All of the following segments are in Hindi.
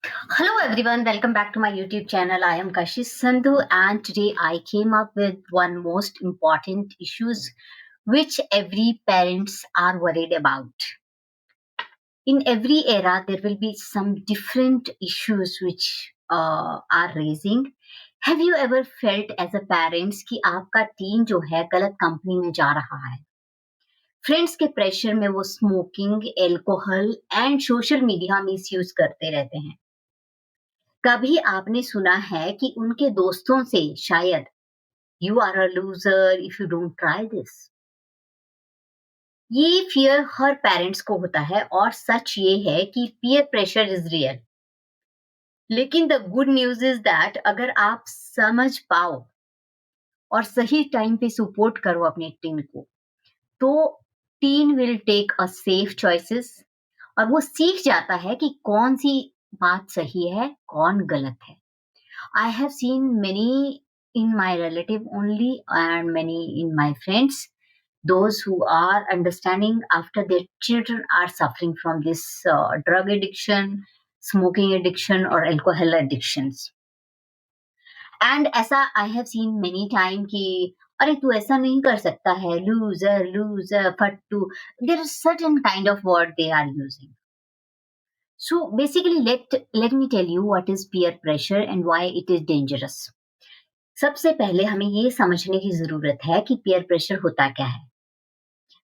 Hello everyone, welcome back to my YouTube channel. I am Kashish Sandhu and today I came up with one most important issues which every parents are worried about. In every era there will be some different issues which are raising. Have you ever felt as a parents कि आपका teen जो है गलत कंपनी में जा रहा है? फ्रेंड्स के प्रेशर में वो smoking, alcohol and social media misuse करते रहते हैं. कभी आपने सुना है कि उनके दोस्तों से शायद you are a loser if you don't try this. ये फियर हर पेरेंट्स को होता है और सच ये है कि पीयर प्रेशर इज रियल. लेकिन the good news is that अगर आप समझ पाओ और सही टाइम पे सपोर्ट करो अपने टीन को, तो teen will take a safe choices और वो सीख जाता है कि कौन सी बात सही है, कौन गलत है. I have seen many in my relative only and many in my friends, those who are understanding after their children are suffering from this drug addiction, smoking addiction or alcohol addictions. And ऐसा I have seen many time कि अरे तू ऐसा नहीं कर सकता है, loser, loser, फट्टू. There is certain kind of word they are using. So basically, let me tell you what is peer pressure and why it is dangerous. सबसे पहले हमें ये समझने की ज़रूरत है कि पीयर प्रेशर होता क्या है?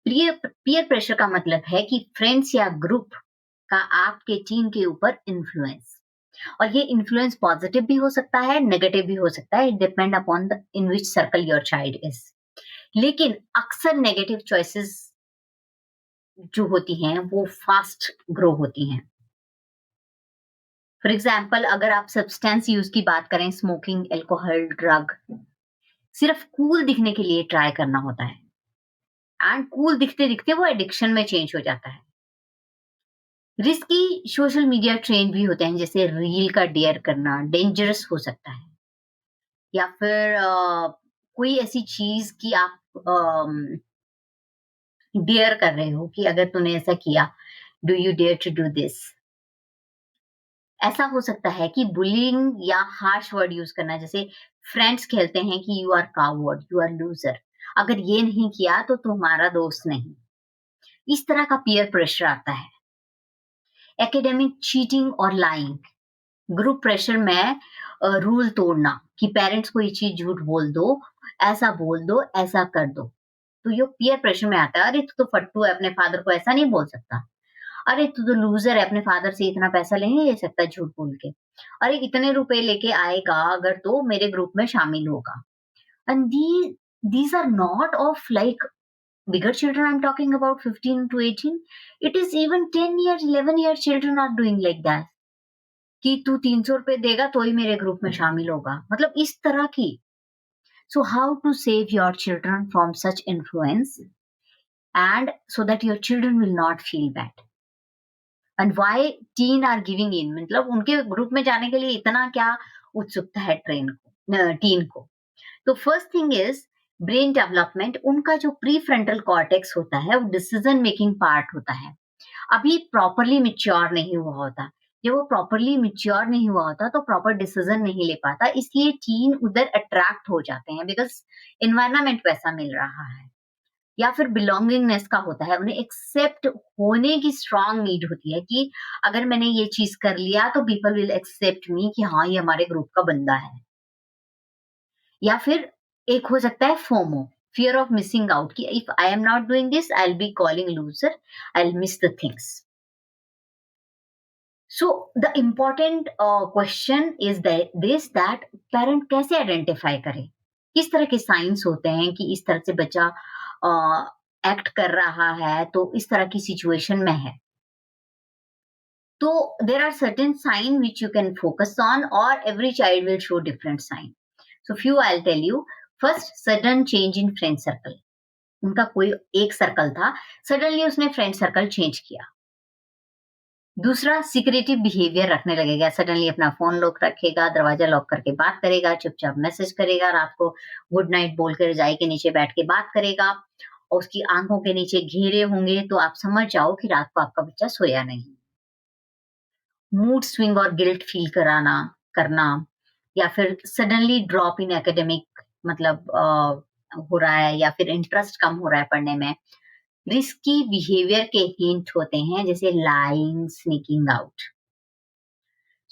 पीयर पीयर प्रेशर का मतलब है कि फ्रेंड्स या ग्रुप का आपके टीम के ऊपर इन्फ्लुएंस. और ये इन्फ्लुएंस पॉजिटिव भी हो सकता है, नेगेटिव भी हो सकता है. It depend upon the in which circle your child is. लेकिन अक्सर नेगेटिव चॉइसेस जो होती हैं वो फास्ट ग्रो होती हैं. फॉर एग्जाम्पल अगर आप सब्सटेंस यूज की बात करें, स्मोकिंग, एल्कोहल, ड्रग, सिर्फ कूल दिखने के लिए ट्राई करना होता है एंड कूल दिखते दिखते वो एडिक्शन में चेंज हो जाता है. रिस्की सोशल मीडिया ट्रेंड भी होते हैं, जैसे रील का डेयर करना डेंजरस हो सकता है. या फिर कोई ऐसी चीज कि आप डेयर कर रहे हो कि अगर तूने ऐसा किया, do you dare to do this. ऐसा हो सकता है कि बुलिंग या हार्श वर्ड यूज करना, जैसे फ्रेंड्स खेलते हैं कि you are coward, you are loser, अगर ये नहीं किया तो तुम्हारा दोस्त नहीं. इस तरह का पीयर प्रेशर आता है. एकेडमिक चीटिंग और लाइंग, ग्रुप प्रेशर में रूल तोड़ना कि पेरेंट्स को ये चीज झूठ बोल दो, ऐसा कर दो. तो ये पीयर प्रेशर में आता है. अरे तू तो फट्टू है, अपने फादर को ऐसा नहीं बोल सकता. अरे तू तो लूजर है, अपने फादर से इतना पैसा नहीं ले सकता झूठ बोल के. अरे इतने रुपए लेके आएगा अगर तो मेरे ग्रुप में शामिल होगा. And these are not of like bigger children. I'm talking about 15 to 18. It is even 10 years, 11-year children are doing like that. कि तू 300 रुपए देगा तो ही मेरे ग्रुप में शामिल होगा, मतलब इस तरह की. So how to save your children from such influence and so that your children will not feel bad. And why teen are giving in, मतलब उनके ग्रुप में जाने के लिए इतना क्या उत्सुकता है टीन को. तो first thing is brain development. उनका जो प्री फ्रंटल कॉर्टेक्स होता है वो डिसीजन मेकिंग पार्ट होता है, अभी प्रॉपरली मैच्योर नहीं हुआ होता. जब वो प्रॉपरली मैच्योर नहीं हुआ होता तो प्रॉपर डिसीजन नहीं ले पाता, इसलिए टीन उधर अट्रैक्ट हो जाते हैं बिकॉज एनवायरनमेंट वैसा मिल रहा है. या फिर बिलोंगिंगनेस का होता है, उन्हें एक्सेप्ट होने की स्ट्रांग नीड होती है कि अगर मैंने ये चीज कर लिया तो पीपल विल एक्सेप्ट मी कि हाँ ये हमारे ग्रुप का बंदा है. या फिर एक हो सकता है FOMO, fear of missing out, कि if I am not doing this I will be calling loser, I will miss the things. So the important question is this that parent कैसे आइडेंटिफाई करे, किस तरह के साइंस होते हैं कि इस तरह से बच्चा एक्ट कर रहा है तो इस तरह की सिचुएशन में है. तो there are certain sign which you can focus on और every child will show different sign. So few I tell you. First, sudden change in friend circle. उनका कोई एक सर्कल था, सडनली उसने फ्रेंड सर्कल चेंज किया. दूसरा, सिक्रेटिव बिहेवियर रखने लगेगा. सडनली अपना फोन लॉक रखेगा, दरवाजा लॉक करके बात करेगा, चुपचाप मैसेज करेगा, रात को गुड नाइट बोल के रजाई के नीचे बैठ के बात करेगा और उसकी आंखों के नीचे घेरे होंगे तो आप समझ जाओ कि रात को आपका बच्चा सोया नहीं. मूड स्विंग और गिल्ट फील करना, या फिर सडनली ड्रॉप इन एकेडमिक, मतलब हो रहा है, या फिर इंटरेस्ट कम हो रहा है पढ़ने में। रिस्की बिहेवियर के हिंट होते हैं, जैसे लाइंग, स्नीकिंग आउट।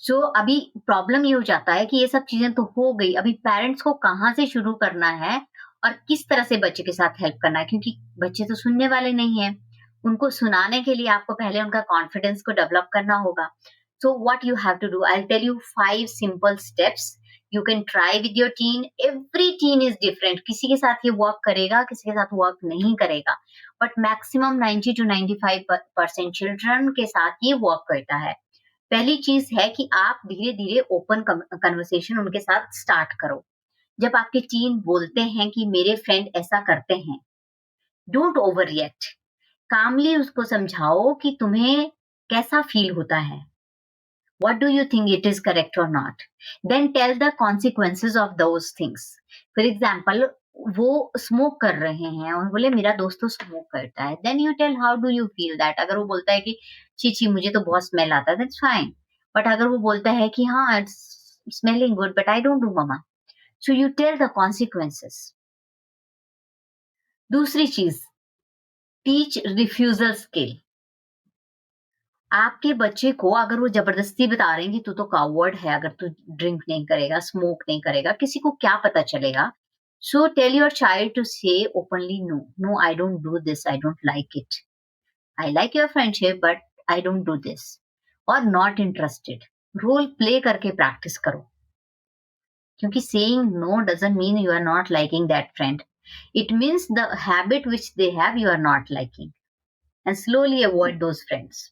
सो अभी प्रॉब्लम ये हो जाता है कि ये सब चीजें तो हो गई, अभी पेरेंट्स को कहाँ से शुरू करना है और किस तरह से बच्चे के साथ हेल्प करना है, क्योंकि बच्चे तो सुनने वाले नहीं है। उनको सुनाने के लिए आपको पहले उनका कॉन्फिडेंस को डेवलप करना होगा। So what you have to do, I tell you 5 simple steps you can try with your teen. Every teen is different, किसी के साथ ये वर्क करेगा, किसी के साथ वर्क नहीं करेगा, बट मैक्सिमम 90 to 95% चिल्ड्रन के साथ ये वर्क करता है। पहली चीज है कि आप धीरे-धीरे ओपन कन्वर्सेशन उनके साथ स्टार्ट करो। जब आपके टीन बोलते हैं कि मेरे फ्रेंड ऐसा करते हैं, डोंट ओवर रिएक्ट। कामली उसको समझाओ कि तुम्हें कैसा फील होता है। What do you think it is correct or not? Then tell the consequences of those things. For example, वो स्मोक कर रहे हैं और बोले मेरा दोस्त तो स्मोक करता है, then you tell how do you feel that. अगर वो बोलता है कि छी छी मुझे तो बहुत स्मेल आता है, दैट्स फाइन। बट अगर वो बोलता है कि हाँ it's smelling good but I don't do mama, so you tell the consequences. दूसरी चीज, टीच रिफ्यूजल स्किल। आपके बच्चे को अगर वो जबरदस्ती बता रहे हैं कि तू तो कावर्ड है, अगर तू ड्रिंक नहीं करेगा, स्मोक नहीं करेगा, किसी को क्या पता चलेगा। So tell your child to say openly no, no I don't do this, I don't like it, I like your friendship but I don't do this, और नॉट इंटरेस्टेड। रोल प्ले करके प्रैक्टिस करो, क्योंकि saying no doesn't mean you are not liking that friend, it means the habit which they have you are not liking, and slowly avoid those friends.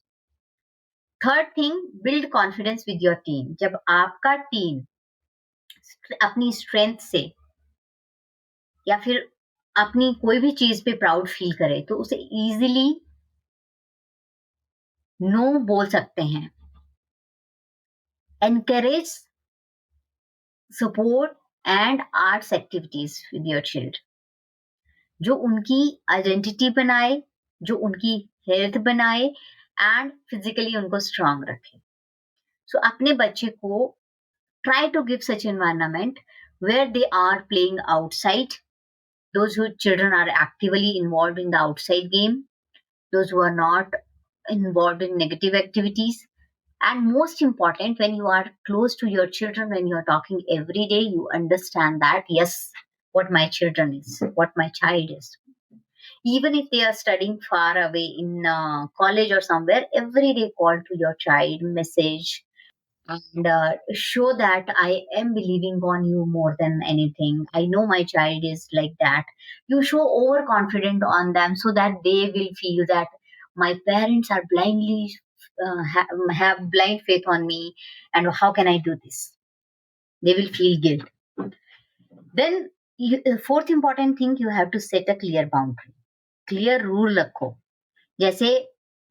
Third thing, build confidence with your team. जब आपका टीम अपनी स्ट्रेंथ से या फिर अपनी कोई भी चीज पे प्राउड फील करे, तो उसे इजीली नो बोल सकते हैं। Encourage support and arts activities with your children, जो उनकी आइडेंटिटी बनाए, जो उनकी हेल्थ बनाए एंड फिजिकली उनको स्ट्रांग रखे। सो अपने बच्चे को try to give such environment where they are playing outside, those who children are actively involved in the outside game, those who are not involved in negative activities. And most important, when you are close to your children, when you are talking every day, you understand that yes, what my children is, what my child is. Even if they are studying far away in college or somewhere, every day call to your child, message, and show that I am believing on you more than anything. I know my child is like that. You show overconfident on them so that they will feel that my parents are blindly have blind faith on me, and how can I do this? They will feel guilt. Then fourth important thing, you have to set a clear boundary. Clear rule रखो, जैसे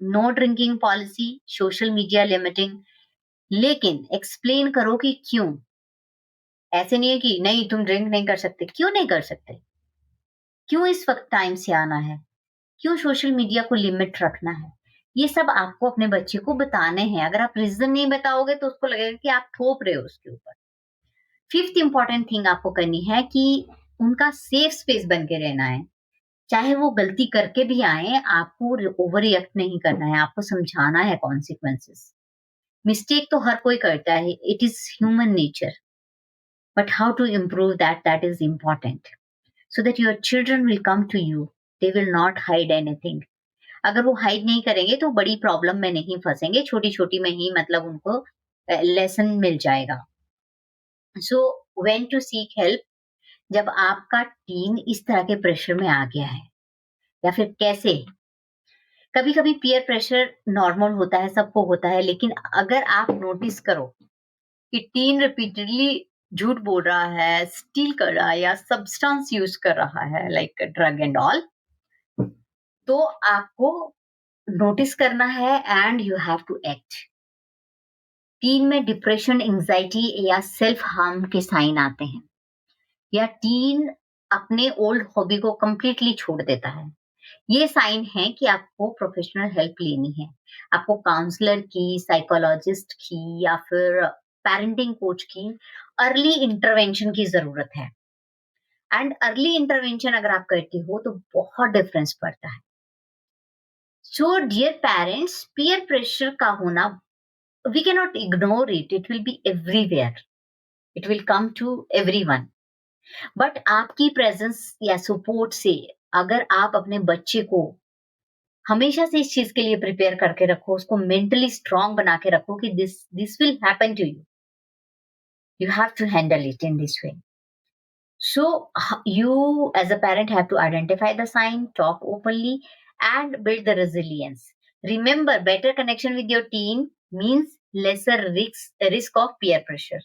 no drinking policy, social media limiting, लेकिन एक्सप्लेन करो कि क्यों। ऐसे नहीं है कि नहीं तुम ड्रिंक नहीं कर सकते, क्यों नहीं कर सकते, क्यों इस वक्त टाइम से आना है, क्यों सोशल मीडिया को लिमिट रखना है, ये सब आपको अपने बच्चे को बताने हैं। अगर आप रीजन नहीं बताओगे तो उसको लगेगा कि आप थोप रहे हो उसके ऊपर। फिफ्थ इंपॉर्टेंट थिंग आपको करनी है कि उनका सेफ स्पेस बन के रहना है। चाहे वो गलती करके भी आए, आपको ओवर रिएक्ट नहीं करना है, आपको समझाना है कॉन्सिक्वेंसेस। मिस्टेक तो हर कोई करता है, it is human nature, but how to improve that, that is important, so that your children will come to you, they will not hide anything. अगर वो हाइड नहीं करेंगे तो बड़ी प्रॉब्लम में नहीं फंसेंगे, छोटी छोटी में ही मतलब उनको लेसन मिल जाएगा। So when to seek help, जब आपका टीन इस तरह के प्रेशर में आ गया है, या फिर कैसे। कभी कभी पीयर प्रेशर नॉर्मल होता है, सबको होता है, लेकिन अगर आप नोटिस करो कि टीन रिपीटेडली झूठ बोल रहा है, स्टील कर रहा है, या सब्सटेंस यूज कर रहा है लाइक ड्रग एंड ऑल, तो आपको नोटिस करना है and you have to act. Teen में डिप्रेशन, एंजाइटी या सेल्फ हार्म के साइन आते हैं, या टीन अपने ओल्ड हॉबी को कंप्लीटली छोड़ देता है, ये साइन है कि आपको प्रोफेशनल हेल्प लेनी है। आपको काउंसलर की, साइकोलॉजिस्ट की या फिर पेरेंटिंग कोच की अर्ली इंटरवेंशन की ज़रूरत है। एंड अर्ली इंटरवेंशन अगर आप करते हो तो बहुत डिफरेंस पड़ता है। So dear parents, peer pressure का होना, we can not ignore it, it will be everywhere, it will come to everyone. But आपकी प्रेजेंस या सपोर्ट से अगर आप अपने बच्चे को हमेशा से इस चीज के लिए प्रिपेयर करके रखो, उसको मेंटली स्ट्रांग बना के रखो कि this will happen to you, you have to handle it in this way. So you as a parent have to identify the sign, talk openly, and build the resilience. Remember, better connection with your teen means lesser risk of peer pressure.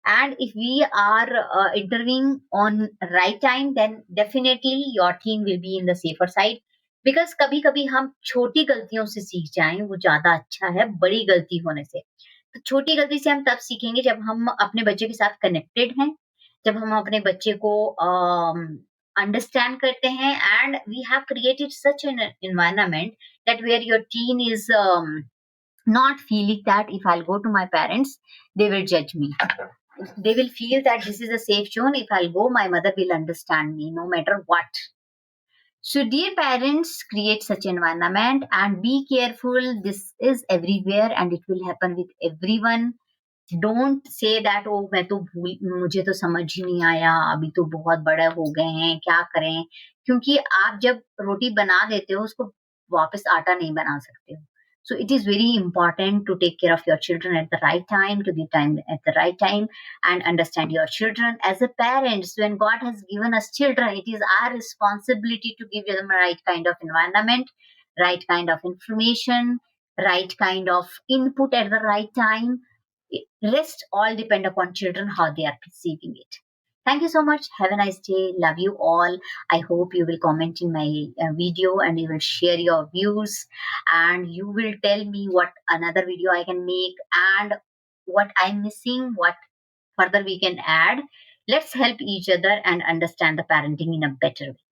And if we are intervening on right time, then definitely your teen will be in the safer side. Because कभी कभी हम छोटी गलतियों से सीख जाएं वो ज्यादा अच्छा है बड़ी गलती होने से। तो छोटी गलती से हम तब सीखेंगे जब हम अपने बच्चे के साथ कनेक्टेड हैं, जब हम अपने बच्चे को अंडरस्टैंड करते हैं, and we have created such an environment that where your teen is not feeling that if I'll go to my parents, they will judge me. They will feel that this is a safe zone. If I'll go, my mother will understand me no matter what. So, dear parents, create such environment and be careful. This is everywhere and it will happen with everyone. Don't say that ओ मैं तो भूल, मुझे तो समझ ही नहीं आया, अभी तो बहुत बड़े हो गए हैं, क्या करें? क्योंकि आप जब रोटी बना देते हो उसको वापस आटा नहीं बना सकते हो। So it is very important to take care of your children at the right time, to give time at the right time and understand your children as a parents. When God has given us children, it is our responsibility to give them right kind of environment, right kind of information, right kind of input at the right time. Rest all depend upon children how they are perceiving it. Thank you so much. Have a nice day. Love you all. I hope you will comment in my video and you will share your views and you will tell me what another video I can make and what I'm missing, what further we can add. Let's help each other and understand the parenting in a better way.